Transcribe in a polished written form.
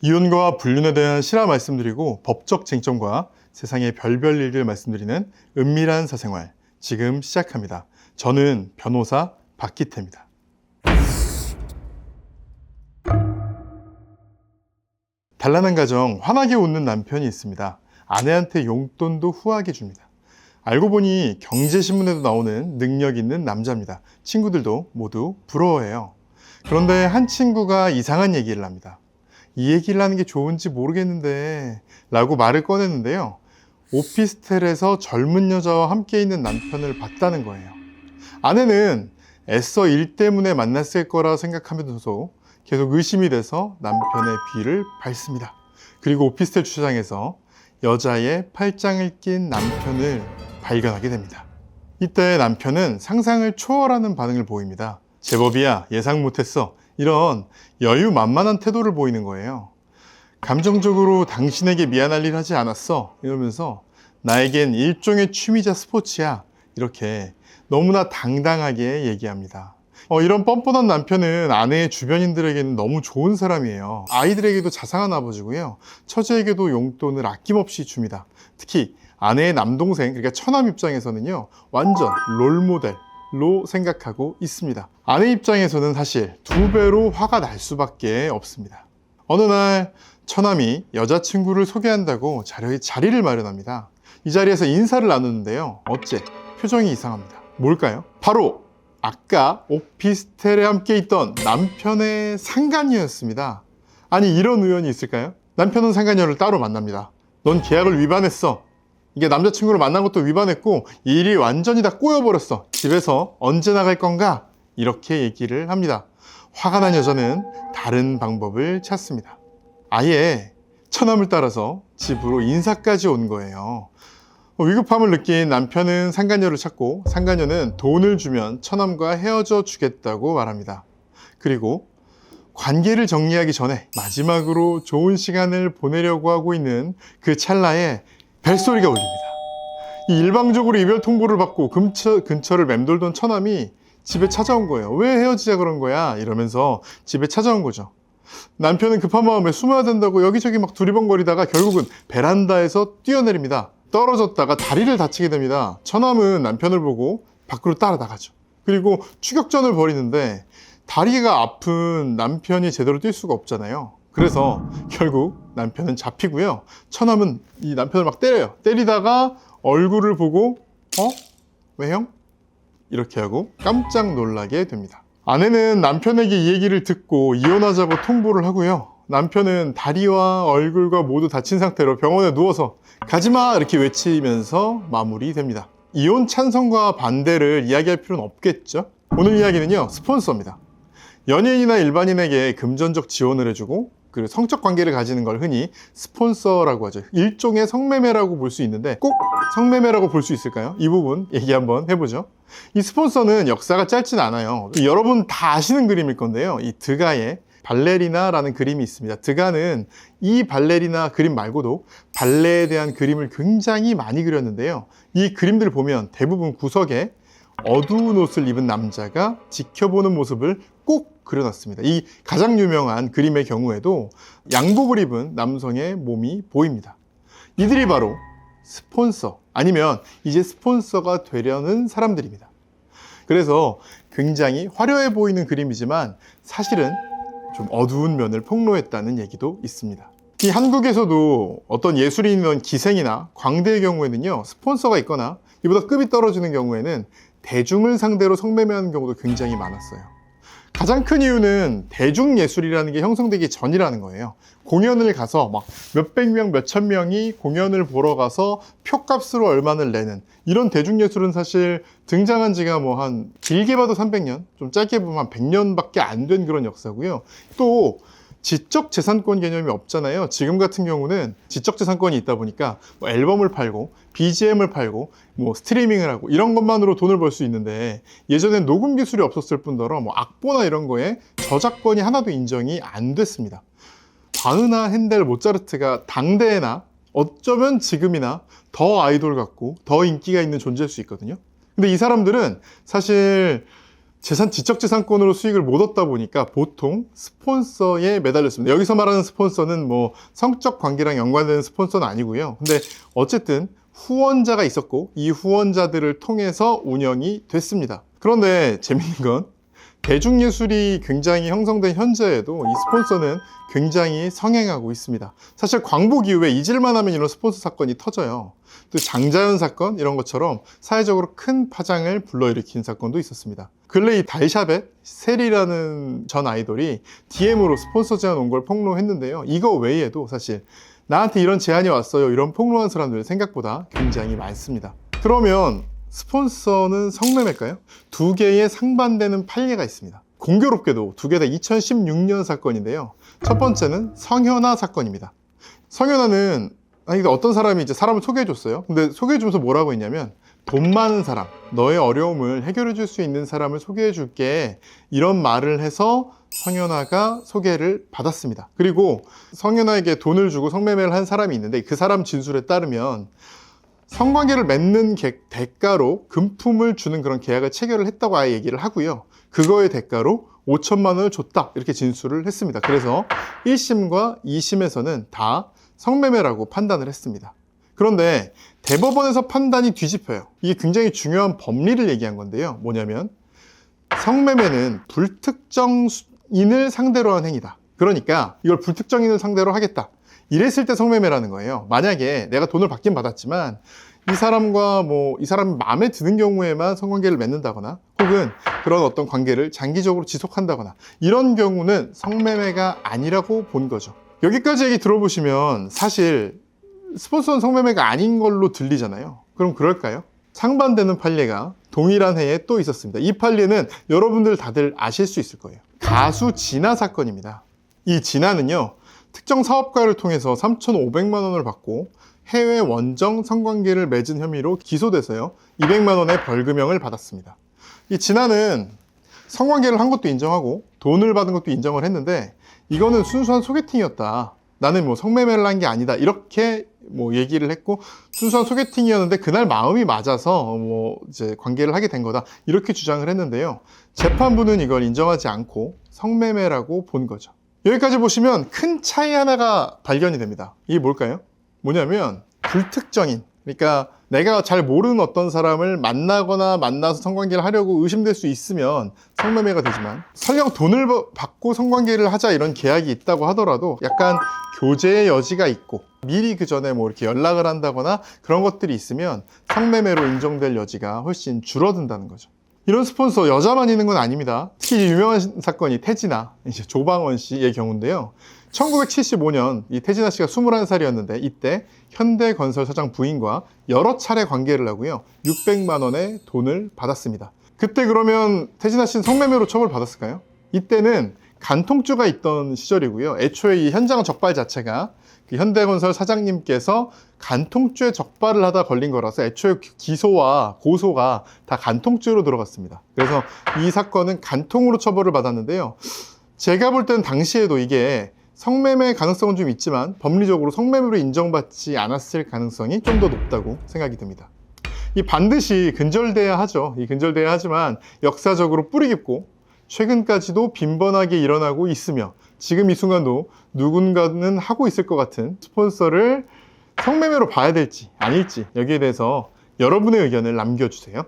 이혼과 불륜에 대한 실화 말씀드리고 법적 쟁점과 세상의 별별 일들 말씀드리는 은밀한 사생활 지금 시작합니다. 저는 변호사 박기태입니다. 단란한 가정, 환하게 웃는 남편이 있습니다. 아내한테 용돈도 후하게 줍니다. 알고 보니 경제신문에도 나오는 능력 있는 남자입니다. 친구들도 모두 부러워해요. 그런데 한 친구가 이상한 얘기를 합니다. 이 얘기를 하는 게 좋은지 모르겠는데 라고 말을 꺼냈는데요. 오피스텔에서 젊은 여자와 함께 있는 남편을 봤다는 거예요. 아내는 애써 일 때문에 만났을 거라 생각하면서도 계속 의심이 돼서 남편의 뒤를 밟습니다. 그리고 오피스텔 주차장에서 여자의 팔짱을 낀 남편을 발견하게 됩니다. 이때 남편은 상상을 초월하는 반응을 보입니다. 제법이야, 예상 못했어. 이런 여유만만한 태도를 보이는 거예요. 감정적으로 당신에게 미안할 일 하지 않았어. 이러면서 나에겐 일종의 취미자 스포츠야. 이렇게 너무나 당당하게 얘기합니다. 이런 뻔뻔한 남편은 아내의 주변인들에게는 너무 좋은 사람이에요. 아이들에게도 자상한 아버지고요. 처제에게도 용돈을 아낌없이 줍니다. 특히 아내의 남동생, 그러니까 처남 입장에서는요, 완전 롤모델로 생각하고 있습니다. 아내 입장에서는 사실 2배로 화가 날 수밖에 없습니다. 어느 날 처남이 여자친구를 소개한다고 자리를 마련합니다. 이 자리에서 인사를 나누는데요. 어째 표정이 이상합니다. 뭘까요? 바로 아까 오피스텔에 함께 있던 남편의 상간녀였습니다. 아니, 이런 우연이 있을까요? 남편은 상간녀를 따로 만납니다. 넌 계약을 위반했어. 이게 남자친구를 만난 것도 위반했고 일이 완전히 다 꼬여버렸어. 집에서 언제 나갈 건가? 이렇게 얘기를 합니다. 화가 난 여자는 다른 방법을 찾습니다. 아예 처남을 따라서 집으로 인사까지 온 거예요. 위급함을 느낀 남편은 상간녀를 찾고 상간녀는 돈을 주면 처남과 헤어져 주겠다고 말합니다. 그리고 관계를 정리하기 전에 마지막으로 좋은 시간을 보내려고 하고 있는 그 찰나에 벨소리가 울립니다. 일방적으로 이별 통보를 받고 근처를 맴돌던 처남이 집에 찾아온 거예요. 왜 헤어지자 그런 거야? 이러면서 집에 찾아온 거죠. 남편은 급한 마음에 숨어야 된다고 여기저기 막 두리번거리다가 결국은 베란다에서 뛰어내립니다. 떨어졌다가 다리를 다치게 됩니다. 처남은 남편을 보고 밖으로 따라 나가죠. 그리고 추격전을 벌이는데 다리가 아픈 남편이 제대로 뛸 수가 없잖아요. 그래서 결국 남편은 잡히고요. 처남은 이 남편을 막 때려요. 때리다가 얼굴을 보고 왜 형? 이렇게 하고 깜짝 놀라게 됩니다. 아내는 남편에게 이 얘기를 듣고 이혼하자고 통보를 하고요. 남편은 다리와 얼굴과 모두 다친 상태로 병원에 누워서 가지마! 이렇게 외치면서 마무리됩니다. 이혼 찬성과 반대를 이야기할 필요는 없겠죠? 오늘 이야기는요, 스폰서입니다. 연예인이나 일반인에게 금전적 지원을 해주고 그리고 성적 관계를 가지는 걸 흔히 스폰서라고 하죠. 일종의 성매매라고 볼 수 있는데 꼭 성매매라고 볼 수 있을까요? 이 부분 얘기 한번 해보죠. 이 스폰서는 역사가 짧진 않아요. 여러분 다 아시는 그림일 건데요. 이 드가의 발레리나라는 그림이 있습니다. 드가는 이 발레리나 그림 말고도 발레에 대한 그림을 굉장히 많이 그렸는데요. 이 그림들을 보면 대부분 구석에 어두운 옷을 입은 남자가 지켜보는 모습을 꼭 그려놨습니다. 이 가장 유명한 그림의 경우에도 양복을 입은 남성의 몸이 보입니다. 이들이 바로 스폰서 아니면 이제 스폰서가 되려는 사람들입니다. 그래서 굉장히 화려해 보이는 그림이지만 사실은 좀 어두운 면을 폭로했다는 얘기도 있습니다. 이 한국에서도 어떤 예술인이나 기생이나 광대의 경우에는요, 스폰서가 있거나 이보다 급이 떨어지는 경우에는 대중을 상대로 성매매하는 경우도 굉장히 많았어요. 가장 큰 이유는 대중예술이라는 게 형성되기 전이라는 거예요. 공연을 가서 막 몇백 명, 몇천 명이 공연을 보러 가서 표값으로 얼마를 내는 이런 대중예술은 사실 등장한 지가 한 길게 봐도 300년, 좀 짧게 보면 한 100년밖에 안 된 그런 역사고요. 또 지적재산권 개념이 없잖아요. 지금 같은 경우는 지적재산권이 있다 보니까 앨범을 팔고 BGM을 팔고 스트리밍을 하고 이런 것만으로 돈을 벌 수 있는데 예전엔 녹음 기술이 없었을 뿐더러 악보나 이런 거에 저작권이 하나도 인정이 안 됐습니다. 바흐나, 핸델, 모차르트가 당대에나 어쩌면 지금이나 더 아이돌 같고 더 인기가 있는 존재일 수 있거든요. 근데 이 사람들은 사실 지적재산권으로 수익을 못 얻다 보니까 보통 스폰서에 매달렸습니다. 여기서 말하는 스폰서는 뭐 성적 관계랑 연관되는 스폰서는 아니고요. 근데 어쨌든 후원자가 있었고 이 후원자들을 통해서 운영이 됐습니다. 그런데 재밌는 건 대중예술이 굉장히 형성된 현재에도 이 스폰서는 굉장히 성행하고 있습니다. 사실 광복 이후에 잊을만 하면 이런 스폰서 사건이 터져요. 또 장자연 사건 이런 것처럼 사회적으로 큰 파장을 불러일으킨 사건도 있었습니다. 근래 이 달샤벳 셀이라는 전 아이돌이 DM으로 스폰서 제안 온 걸 폭로했는데요. 이거 외에도 사실 나한테 이런 제안이 왔어요, 이런 폭로한 사람들 생각보다 굉장히 많습니다. 그러면 스폰서는 성매매일까요? 두 개의 상반되는 판례가 있습니다. 공교롭게도 두 개 다 2016년 사건인데요. 첫 번째는 성현아 사건입니다. 성현아는 어떤 사람이 이제 사람을 소개해줬어요. 근데 소개해주면서 뭐라고 했냐면, 돈 많은 사람, 너의 어려움을 해결해 줄 수 있는 사람을 소개해 줄게, 이런 말을 해서 성현아가 소개를 받았습니다. 그리고 성현아에게 돈을 주고 성매매를 한 사람이 있는데, 그 사람 진술에 따르면 성관계를 맺는 대가로 금품을 주는 그런 계약을 체결을 했다고 아예 얘기를 하고요. 그거의 대가로 5천만 원을 줬다, 이렇게 진술을 했습니다. 그래서 1심과 2심에서는 다 성매매라고 판단을 했습니다. 그런데 대법원에서 판단이 뒤집혀요. 이게 굉장히 중요한 법리를 얘기한 건데요. 뭐냐면 성매매는 불특정인을 상대로 한 행위다. 그러니까 이걸 불특정인을 상대로 하겠다, 이랬을 때 성매매라는 거예요. 만약에 내가 돈을 받긴 받았지만 이 사람과 이 사람이 마음에 드는 경우에만 성관계를 맺는다거나 혹은 그런 어떤 관계를 장기적으로 지속한다거나 이런 경우는 성매매가 아니라고 본 거죠. 여기까지 얘기 들어보시면 사실 스폰서는 성매매가 아닌 걸로 들리잖아요. 그럼 그럴까요? 상반되는 판례가 동일한 해에 또 있었습니다. 이 판례는 여러분들 다들 아실 수 있을 거예요. 가수 진아 사건입니다. 이 진아는요, 특정 사업가를 통해서 3,500만 원을 받고 해외 원정 성관계를 맺은 혐의로 기소돼서요, 200만 원의 벌금형을 받았습니다. 이 진아는 성관계를 한 것도 인정하고 돈을 받은 것도 인정을 했는데, 이거는 순수한 소개팅이었다, 나는 성매매를 한 게 아니다, 이렇게 얘기를 했고, 순수한 소개팅이었는데 그날 마음이 맞아서 이제 관계를 하게 된 거다, 이렇게 주장을 했는데요. 재판부는 이걸 인정하지 않고 성매매라고 본 거죠. 여기까지 보시면 큰 차이 하나가 발견이 됩니다. 이게 뭘까요? 뭐냐면 불특정인, 그러니까 내가 잘 모르는 어떤 사람을 만나서 성관계를 하려고 의심될 수 있으면 성매매가 되지만, 설령 돈을 받고 성관계를 하자 이런 계약이 있다고 하더라도 약간 교제의 여지가 있고 미리 그 전에 이렇게 연락을 한다거나 그런 것들이 있으면 성매매로 인정될 여지가 훨씬 줄어든다는 거죠. 이런 스폰서 여자만 있는 건 아닙니다. 특히 유명한 사건이 태진아, 이제 조방원 씨의 경우인데요. 1975년 이 태진아 씨가 21살이었는데 이때 현대건설 사장 부인과 여러 차례 관계를 하고요, 600만 원의 돈을 받았습니다. 그때 그러면 태진아 씨는 성매매로 처벌받았을까요? 이때는 간통죄가 있던 시절이고요. 애초에 이 현장 적발 자체가 그 현대건설 사장님께서 간통죄 적발을 하다 걸린 거라서 애초에 기소와 고소가 다 간통죄로 들어갔습니다. 그래서 이 사건은 간통으로 처벌을 받았는데요. 제가 볼 때는 당시에도 이게 성매매 가능성은 좀 있지만 법리적으로 성매매로 인정받지 않았을 가능성이 좀 더 높다고 생각이 듭니다. 이 반드시 근절돼야 하죠. 이 근절돼야 하지만 역사적으로 뿌리 깊고 최근까지도 빈번하게 일어나고 있으며 지금 이 순간도 누군가는 하고 있을 것 같은 스폰서를 성매매로 봐야 될지 아닐지, 여기에 대해서 여러분의 의견을 남겨주세요.